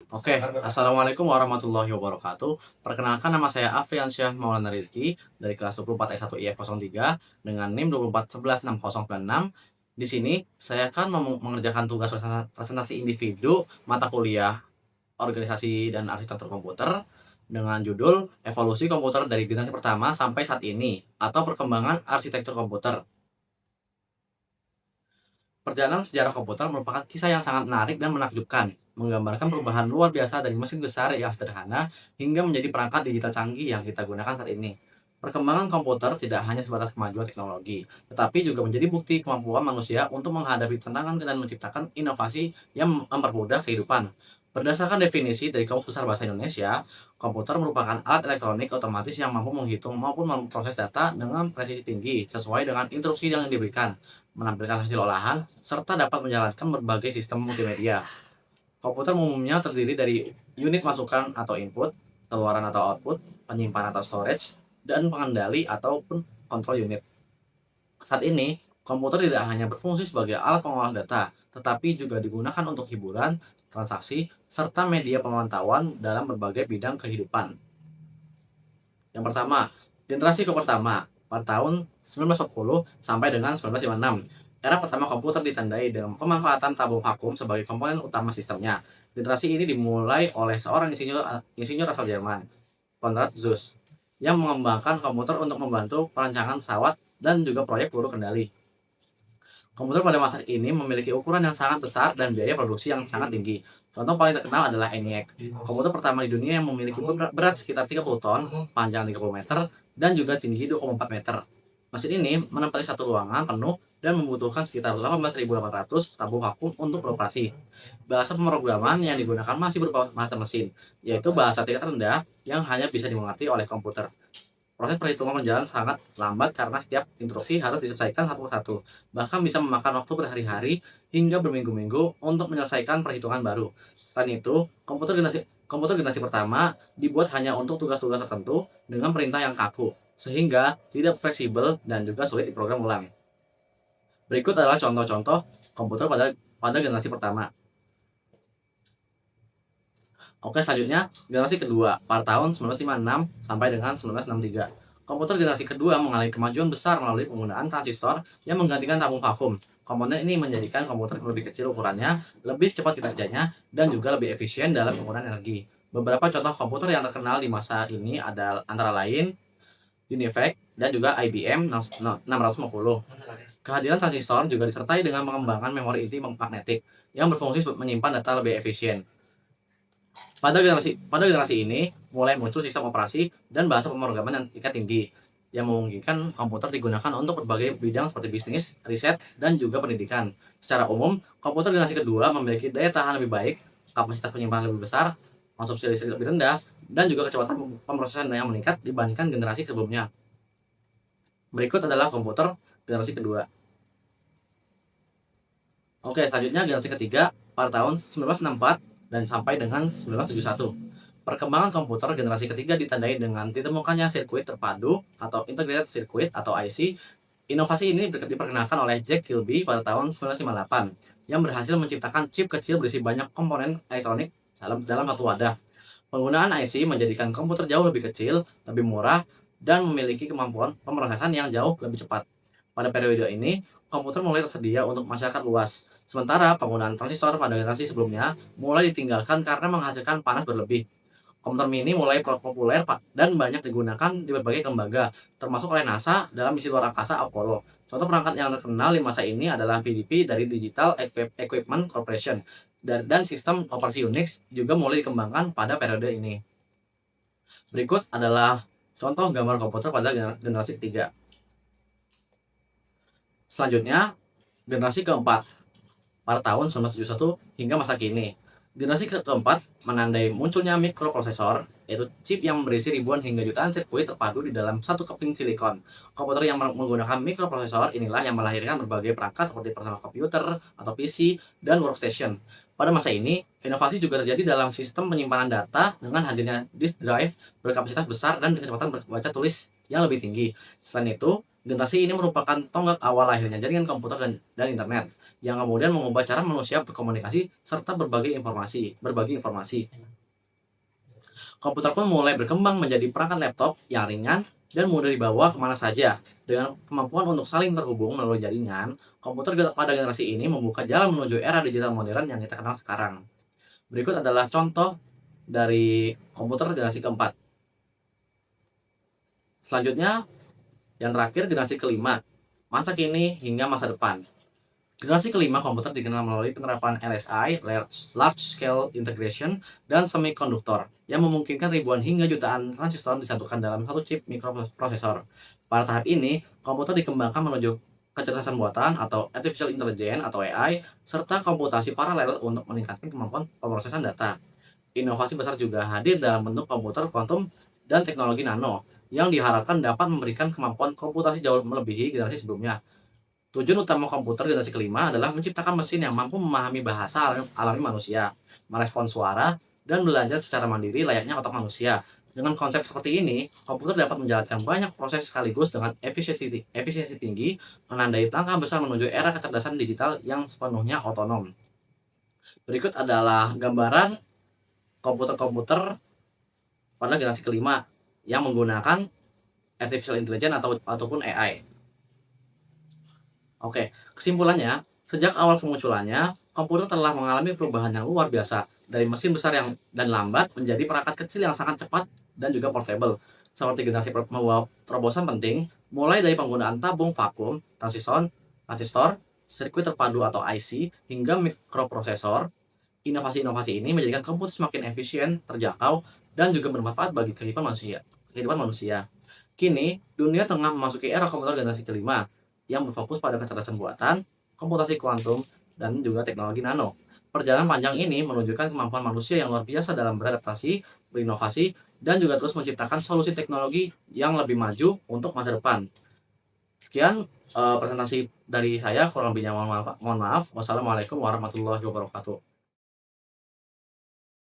Oke, Assalamualaikum warahmatullahi wabarakatuh. Perkenalkan nama saya Afriansyah Maulana Rizky dari kelas 24 E1 IF03 dengan NIM 24116096. Di sini saya akan mengerjakan tugas presentasi individu mata kuliah organisasi dan arsitektur komputer dengan judul Evolusi Komputer dari generasi pertama sampai saat ini atau perkembangan arsitektur komputer. Perjalanan sejarah komputer merupakan kisah yang sangat menarik dan menakjubkan, menggambarkan perubahan luar biasa dari mesin besar yang sederhana hingga menjadi perangkat digital canggih yang kita gunakan saat ini. Perkembangan komputer tidak hanya sebatas kemajuan teknologi, tetapi juga menjadi bukti kemampuan manusia untuk menghadapi tantangan dan menciptakan inovasi yang mempermudah kehidupan. Berdasarkan definisi dari Kamus Besar Bahasa Indonesia, komputer merupakan alat elektronik otomatis yang mampu menghitung maupun memproses data dengan presisi tinggi sesuai dengan instruksi yang diberikan, menampilkan hasil olahan, serta dapat menjalankan berbagai sistem multimedia. Komputer umumnya terdiri dari unit masukan atau input, keluaran atau output, penyimpanan atau storage, dan pengendali ataupun kontrol unit. Saat ini, komputer tidak hanya berfungsi sebagai alat pengolah data, tetapi juga digunakan untuk hiburan, transaksi, serta media pemantauan dalam berbagai bidang kehidupan. Yang pertama, generasi ke pertama pada tahun 1940 sampai dengan 1956. Era pertama komputer ditandai dengan pemanfaatan tabung vakum sebagai komponen utama sistemnya. Generasi ini dimulai oleh seorang insinyur asal Jerman, Konrad Zuse, yang mengembangkan komputer untuk membantu perancangan pesawat dan juga proyek peluru kendali. Komputer pada masa ini memiliki ukuran yang sangat besar dan biaya produksi yang sangat tinggi. Contoh paling terkenal adalah ENIAC, komputer pertama di dunia yang memiliki berat sekitar 30 ton, panjang 30 meter, dan juga tinggi 2,4 meter. Mesin ini menempati satu ruangan penuh dan membutuhkan sekitar 18.800 tabung vakum untuk beroperasi. Bahasa pemrograman yang digunakan masih berupa bahasa mesin, yaitu bahasa tingkat rendah yang hanya bisa dimengerti oleh komputer. Proses perhitungan berjalan sangat lambat karena setiap instruksi harus diselesaikan satu persatu, bahkan bisa memakan waktu berhari-hari hingga berminggu-minggu untuk menyelesaikan perhitungan baru. Selain itu, komputer generasi pertama dibuat hanya untuk tugas-tugas tertentu dengan perintah yang kaku, sehingga tidak fleksibel dan juga sulit diprogram ulang. Berikut adalah contoh-contoh komputer pada generasi pertama. Oke, selanjutnya generasi kedua pada tahun 1956 sampai dengan 1963. Komputer generasi kedua mengalami kemajuan besar melalui penggunaan transistor yang menggantikan tabung vakum. Komponen ini menjadikan komputer lebih kecil ukurannya, lebih cepat kinerjanya, dan juga lebih efisien dalam penggunaan energi. Beberapa contoh komputer yang terkenal di masa ini adalah antara lain UNIVAC dan juga IBM 650. Kehadiran transistor juga disertai dengan pengembangan memori inti magnetik yang berfungsi menyimpan data lebih efisien. Pada generasi ini, mulai muncul sistem operasi dan bahasa pemrograman yang tingkat tinggi, yang memungkinkan komputer digunakan untuk berbagai bidang seperti bisnis, riset, dan juga pendidikan. Secara umum, komputer generasi kedua memiliki daya tahan lebih baik, kapasitas penyimpanan lebih besar, konsumsi listrik lebih rendah, dan juga kecepatan pemrosesan yang meningkat dibandingkan generasi sebelumnya. Berikut adalah komputer generasi kedua. Oke, selanjutnya generasi ketiga pada tahun 1964 dan sampai dengan 1971. Perkembangan komputer generasi ketiga ditandai dengan ditemukannya sirkuit terpadu atau integrated circuit atau IC. Inovasi ini diperkenalkan oleh Jack Kilby pada tahun 1958 yang berhasil menciptakan chip kecil berisi banyak komponen elektronik dalam satu wadah. Penggunaan IC menjadikan komputer jauh lebih kecil, lebih murah, dan memiliki kemampuan pemrosesan yang jauh lebih cepat. Pada periode ini, komputer mulai tersedia untuk masyarakat luas. Sementara penggunaan transistor pada generasi sebelumnya mulai ditinggalkan karena menghasilkan panas berlebih. Komputer mini mulai populer dan banyak digunakan di berbagai lembaga, termasuk oleh NASA dalam misi luar angkasa Apollo. Contoh perangkat yang terkenal di masa ini adalah PDP dari Digital Equipment Corporation, dan sistem operasi Unix juga mulai dikembangkan pada periode ini. Berikut adalah contoh gambar komputer pada generasi ketiga. Selanjutnya, generasi keempat pada tahun 1971 hingga masa kini. Generasi keempat menandai munculnya mikroprosesor yaitu chip yang berisi ribuan hingga jutaan sirkuit terpadu di dalam satu keping silikon. Komputer yang menggunakan mikroprosesor inilah yang melahirkan berbagai perangkat seperti personal computer atau PC dan workstation. Pada masa ini, inovasi juga terjadi dalam sistem penyimpanan data dengan hadirnya disk drive berkapasitas besar dan kecepatan baca tulis yang lebih tinggi. Selain itu, generasi ini merupakan tonggak awal lahirnya jaringan komputer dan internet yang kemudian mengubah cara manusia berkomunikasi serta berbagi informasi. Komputer pun mulai berkembang menjadi perangkat laptop yang ringan dan mudah dibawa kemana saja. Dengan kemampuan untuk saling terhubung melalui jaringan, komputer pada generasi ini membuka jalan menuju era digital modern yang kita kenal sekarang. Berikut adalah contoh dari komputer generasi keempat. Selanjutnya, yang terakhir generasi kelima, masa kini hingga masa depan. Generasi kelima komputer dikenal melalui penerapan LSI (Large Scale Integration) dan semikonduktor yang memungkinkan ribuan hingga jutaan transistor disatukan dalam satu chip mikroprosesor. Pada tahap ini, komputer dikembangkan menuju kecerdasan buatan atau artificial intelligence atau AI serta komputasi paralel untuk meningkatkan kemampuan pemrosesan data. Inovasi besar juga hadir dalam bentuk komputer kuantum dan teknologi nano yang diharapkan dapat memberikan kemampuan komputasi jauh melebihi generasi sebelumnya. Tujuan utama komputer generasi kelima adalah menciptakan mesin yang mampu memahami bahasa alami manusia, merespons suara, dan belajar secara mandiri layaknya otak manusia. Dengan konsep seperti ini, komputer dapat menjalankan banyak proses sekaligus dengan efisiensi tinggi, menandai langkah besar menuju era kecerdasan digital yang sepenuhnya otonom. Berikut adalah gambaran komputer-komputer pada generasi kelima yang menggunakan artificial intelligence ataupun AI. Oke, kesimpulannya, sejak awal kemunculannya, komputer telah mengalami perubahan yang luar biasa, dari mesin besar dan lambat menjadi perangkat kecil yang sangat cepat dan juga portable. Seperti generasi membawa terobosan penting, mulai dari penggunaan tabung vakum, transistor, sirkuit terpadu atau IC, hingga mikroprosesor. Inovasi-inovasi ini menjadikan komputer semakin efisien, terjangkau, dan juga bermanfaat bagi kehidupan manusia. Kini, dunia tengah memasuki era komputer generasi kelima yang berfokus pada kecerdasan buatan, komputasi kuantum, dan juga teknologi nano. Perjalanan panjang ini menunjukkan kemampuan manusia yang luar biasa dalam beradaptasi, berinovasi, dan juga terus menciptakan solusi teknologi yang lebih maju untuk masa depan. Sekian presentasi dari saya, kurang lebihnya mohon maaf. Wassalamualaikum warahmatullahi wabarakatuh.